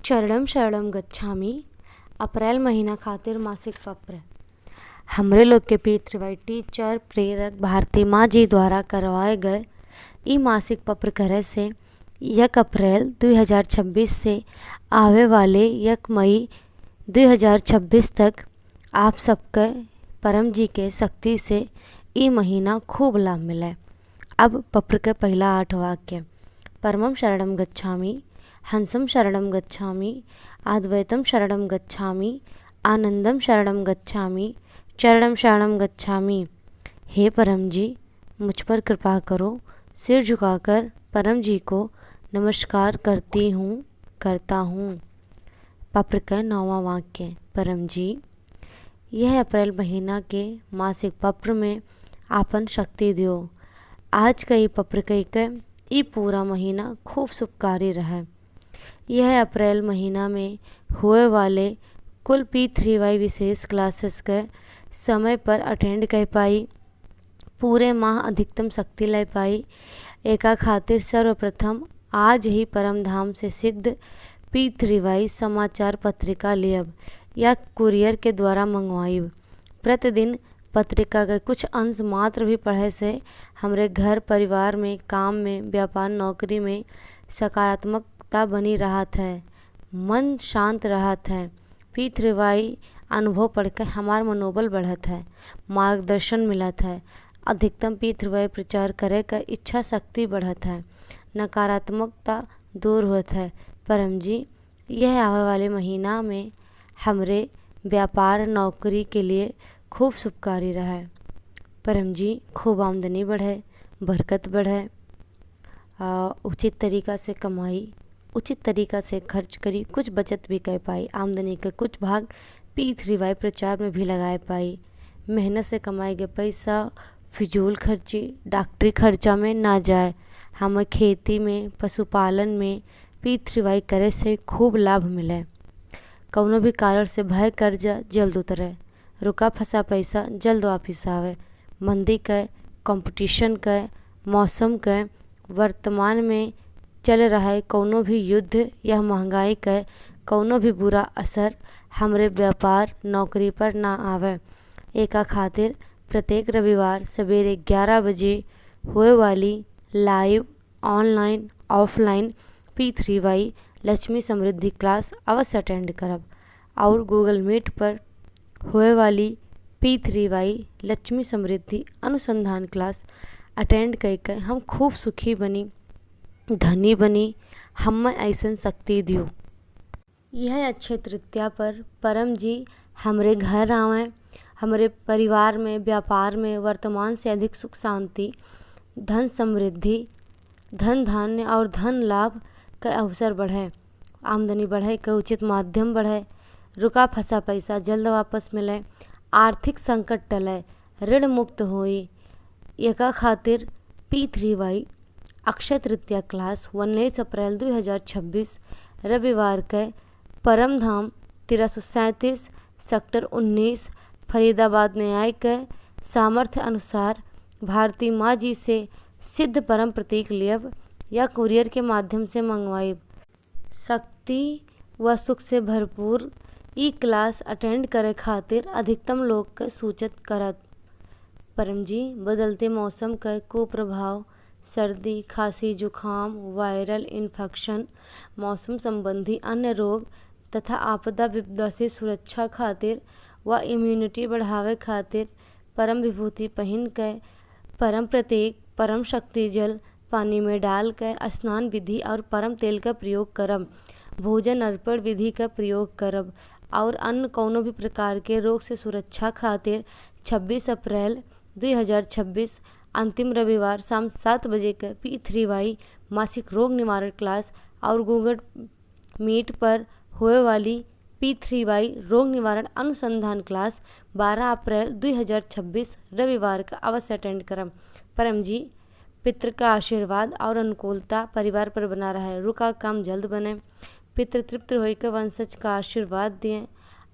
चरणम शरणम गच्छामि अप्रैल महीना खातिर मासिक पत्र। हमरे लोग के पितृव्य टीचर प्रेरक भारती माँ जी द्वारा करवाए गए ई मासिक पत्र करे से 1 अप्रैल 2026 से आवे वाले 1 मई 2026 तक आप सबके परम जी के शक्ति से ई महीना खूब लाभ मिले। अब पत्र के पहला 8 वाक्य। परमम शरणम गच्छामि, हंसम शरणम गच्छामि, अद्वैतम शरणम गच्छामि, आनंदम शरणम गच्छामि, चरणम शरणम गच्छामि। हे परम जी, मुझ पर कृपा करो। सिर झुकाकर परम जी को नमस्कार करता हूँ। पत्र का 9वां वाक्य। परम जी, यह अप्रैल महीना के मासिक पत्र में आपन शक्ति दियो। आज का ये पत्र के ई पूरा महीना खूब शुभकारी रहे। यह अप्रैल महीना में हुए वाले कुल P3Y विशेष क्लासेस के समय पर अटेंड कर पाई, पूरे माह अधिकतम शक्ति ले पाई। एका खातिर सर्वप्रथम आज ही परम धाम से सिद्ध P3Y समाचार पत्रिका लियब या कुरियर के द्वारा मंगवाइब। प्रतिदिन पत्रिका के कुछ अंश मात्र भी पढ़े से हमरे घर परिवार में, काम में, व्यापार नौकरी में सकारात्मकता बनी रहत है, मन शांत रहत है। P3Y अनुभव पढ़कर हमार मनोबल बढ़त है, मार्गदर्शन मिलत है, अधिकतम P3Y प्रचार करे का इच्छा शक्ति बढ़त है, नकारात्मकता दूर होत है। परम जी, यह आवे वाले महीना में हमरे व्यापार नौकरी के लिए खूब शुभकारी रहे। परम जी, खूब आमदनी बढ़े, बरकत बढ़े, उचित तरीका से कमाई, उचित तरीका से खर्च करी, कुछ बचत भी कर पाई, आमदनी का कुछ भाग P3Y प्रचार में भी लगाए पाई। मेहनत से कमाए गए पैसा फिजूल खर्ची, डॉक्टरी खर्चा में ना जाए। हमें खेती में, पशुपालन में P3Y करे से खूब लाभ मिले। कौनो भी कारण से भय कर्जा जल्द उतरे, रुका फंसा पैसा जल्द वापिस आवे। मंदी के, कंपटीशन के, मौसम के, वर्तमान में चल रहे कौनो भी युद्ध या महंगाई के कौनो भी बुरा असर हमरे व्यापार नौकरी पर ना आवे। एका खातिर प्रत्येक रविवार सवेरे 11 बजे हुए वाली live, online, offline P3Y Lakshmi Samriddhi class अवश्य अटेंड करब और गूगल मीट पर हुए वाली P3Y लक्ष्मी समृद्धि अनुसंधान क्लास अटेंड करके हम खूब सुखी बनी, धनी बनी, हमें ऐसन शक्ति दियो। यह अक्षय तृतीया पर परम जी हमरे घर आवें, हमरे परिवार में, व्यापार में वर्तमान से अधिक सुख शांति, धन समृद्धि, धन धान्य और धन लाभ का अवसर बढ़े, आमदनी बढ़े का उचित माध्यम बढ़े, रुका फंसा पैसा जल्द वापस मिले, आर्थिक संकट टले, ऋण मुक्त होई। एका खातिर P3Y अक्षय तृतीया क्लास 19 अप्रैल 2026 रविवार के परम धाम 1337 सेक्टर 19 फरीदाबाद में आए के सामर्थ्य अनुसार भारती माँ जी से सिद्ध परम प्रतीक लियब या कुरियर के माध्यम से मंगवाइब। शक्ति व सुख से भरपूर ई क्लास अटेंड करे खातिर अधिकतम लोग के सूचित करत। परम जी, बदलते मौसम का कुप्रभाव, सर्दी, खांसी, जुखाम, वायरल इन्फेक्शन, मौसम संबंधी अन्य रोग तथा आपदा विपदा से सुरक्षा खातिर व इम्यूनिटी बढ़ावे खातिर परम विभूति पहन के परम प्रतीक, परम शक्ति जल पानी में डाल के स्नान विधि और परम तेल का प्रयोग करब, भोजन अर्पण विधि का प्रयोग करब और अन्य कौनो भी प्रकार के रोग से सुरक्षा खातिर 26 अप्रैल 2026 अंतिम रविवार शाम 7 बजे के P3Y मासिक रोग निवारण क्लास और गूगल मीट पर हुए वाली P3Y रोग निवारण अनुसंधान क्लास 12 अप्रैल 2026 रविवार का अवश्य अटेंड करम। परम जी, पितृ का आशीर्वाद और अनुकूलता परिवार पर बना रहे, रुका काम जल्द बने, पितृ तृप्त होकर वंशज का आशीर्वाद दिए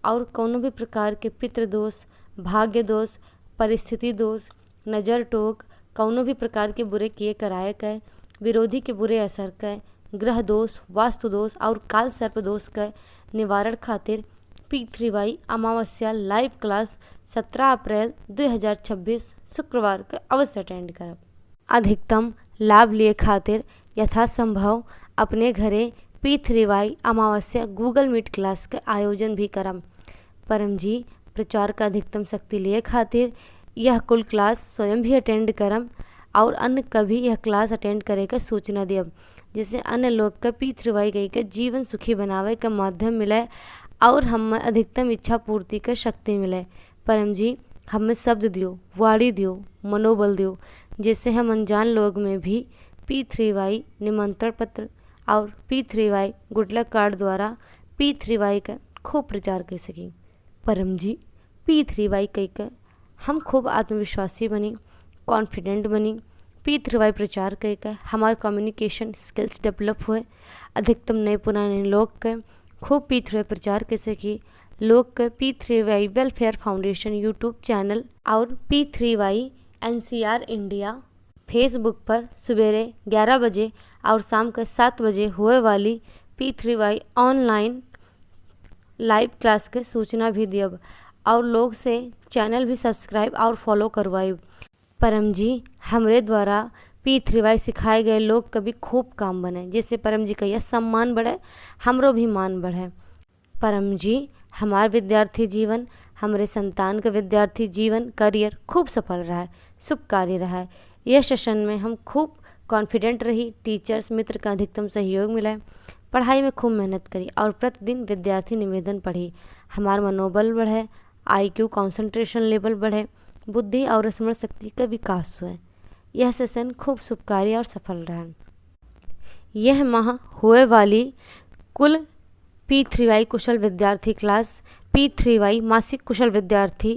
और कौनो भी प्रकार के पितृ दोष, भाग्य दोष, परिस्थिति दोष, नज़र टोक, कौनो भी प्रकार के बुरे किए कराए के, विरोधी के बुरे असर के ग्रह दोष, वास्तु दोष और काल सर्प दोष के निवारण खातिर P3Y अमावस्या लाइव क्लास 17 अप्रैल 2026 शुक्रवार के अवश्य अटेंड करब। अधिकतम लाभ लिए खातिर यथासंभव अपने घरे P3Y अमावस्या गूगल मीट क्लास के आयोजन भी करम। परम जी प्रचार का अधिकतम शक्ति लिए खातिर यह कुल क्लास स्वयं भी अटेंड करम और अन्य कभी यह क्लास अटेंड करे का सूचना दियब, जिससे अन्य लोग का P3Y गई के जीवन सुखी बनावे का माध्यम मिले और हमें अधिकतम इच्छा पूर्ति का शक्ति मिले। परम जी हमें शब्द दियो, वाणी दियो, मनोबल दियो, जिससे हम अनजान लोग में भी P3Y निमंत्रण पत्र और P3Y गुड लक कार्ड द्वारा P3Y का खूब प्रचार कर सकें। परम जी P3Y कई का हम खूब आत्मविश्वासी बनी, कॉन्फिडेंट बनी। P3Y प्रचार कई का हमारे कम्युनिकेशन स्किल्स डेवलप हुए। अधिकतम नए पुराने लोग के खूब P3Y प्रचार कर सकी। लोग के P3Y welfare foundation YouTube channel और P3Y NCR इंडिया फेसबुक पर सवेरे 11 बजे और शाम के 7 बजे हुए वाली P3Y ऑनलाइन लाइव क्लास के सूचना भी दियब और लोग से चैनल भी सब्सक्राइब और फॉलो करवाइब। परम जी हमरे द्वारा P3Y सिखाए गए लोग कभी खूब काम बने, जिससे परम जी का यह सम्मान बढ़े, हमरो भी मान बढ़े। परम जी हमार विद्यार्थी जीवन, हमरे संतान का विद्यार्थी जीवन करियर खूब सफल रहा है, शुभकारी रहा है। यह सेशन में हम खूब कॉन्फिडेंट रही, टीचर्स मित्र का अधिकतम सहयोग मिला, पढ़ाई में खूब मेहनत करी और प्रतिदिन विद्यार्थी निवेदन पढ़ी। हमार मनोबल बढ़े, IQ कंसंट्रेशन लेवल बढ़े, बुद्धि और स्मरण शक्ति का विकास हुए। यह सेशन खूब शुभकारी और सफल रहा। यह माह हुए वाली कुल P3Y कुशल विद्यार्थी क्लास, P3Y मासिक कुशल विद्यार्थी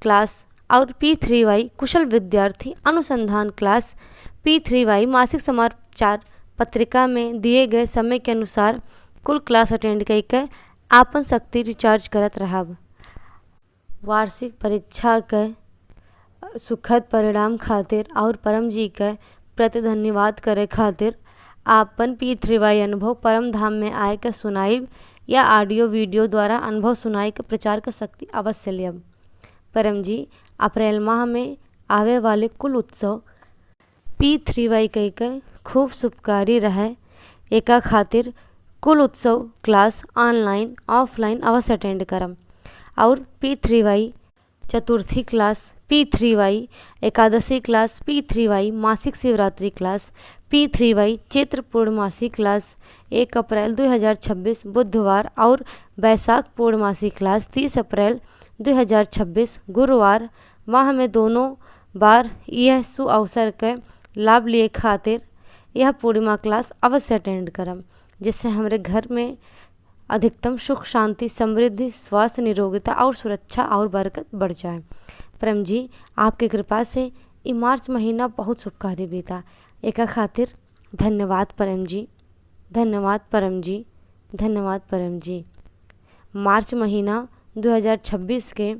क्लास और P3Y कुशल विद्यार्थी अनुसंधान क्लास, P3Y मासिक समाचार पत्रिका में दिए गए समय के अनुसार कुल क्लास अटेंड करके आपन शक्ति रिचार्ज करत रहब। वार्षिक परीक्षा के सुखद परिणाम खातिर और परम जी के प्रति धन्यवाद करे खातिर आपन P3Y अनुभव परम धाम में आए के सुनाइब या ऑडियो वीडियो द्वारा अनुभव सुनाई के प्रचार का शक्ति अवश्य लियब। परम जी अप्रैल माह में आवे वाले कुल उत्सव P3Y कई के खूब शुभकारी रहे। एका खातिर कुल उत्सव क्लास ऑनलाइन ऑफलाइन अवश्य अटेंड करम और P3Y चतुर्थी class, P3Y Ekadashi class, P3Y मासिक शिवरात्रि क्लास, P3Y चैत्र पूर्णमासी क्लास 1 अप्रैल 2026 बुधवार और बैसाख पूर्णमासी क्लास 30 अप्रैल 2026 गुरुवार माह में दोनों बार यह सुअवसर के लाभ लिए खातिर यह पूर्णिमा क्लास अवश्य अटेंड करम, जिससे हमारे घर में अधिकतम सुख शांति समृद्धि स्वास्थ्य निरोगिता और सुरक्षा और बरकत बढ़ जाए। परम जी आपकी कृपा से ये मार्च महीना बहुत शुभकारी बीता। एका खातिर धन्यवाद परम जी, धन्यवाद परम जी, धन्यवाद परम जी। मार्च महीना 2026 के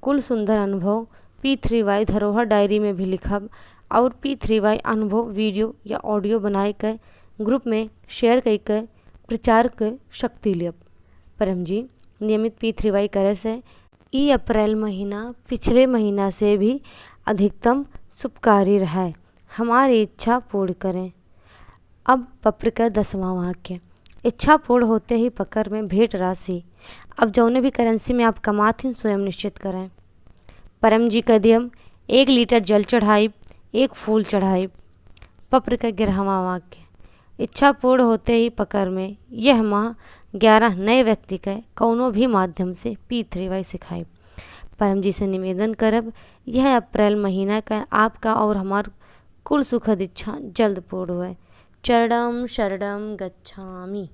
कुल सुंदर अनुभव P3Y धरोहर डायरी में भी लिखब और P3Y अनुभव वीडियो या ऑडियो बनाए के ग्रुप में शेयर करके प्रचार के शक्ति लियब। परम जी नियमित P3Y करे से ई अप्रैल महीना पिछले महीना से भी अधिकतम शुभकारी रहा है। हमारी इच्छा पूर्ण करें। अब पत्र का 10वां वाक्य, इच्छा पूर्ण होते ही पकड़ में भेंट राशि अब जौने भी करेंसी में आप कमाते स्वयं निश्चित करें। परम जी का दियम 1 लीटर जल चढ़ाइब, 1 फूल चढ़ाइब। पत्र का 11वां वाक्य, इच्छा पूर्ण होते ही पकड़ में यह माह 11 नए व्यक्ति के कौनो भी माध्यम से P3Y सिखाइब। परम जी से निवेदन करब यह अप्रैल महीना का आपका और हमार कुल सुखद इच्छा जल्द पूर्ण हुए। चरणम शरणम गच्छामि।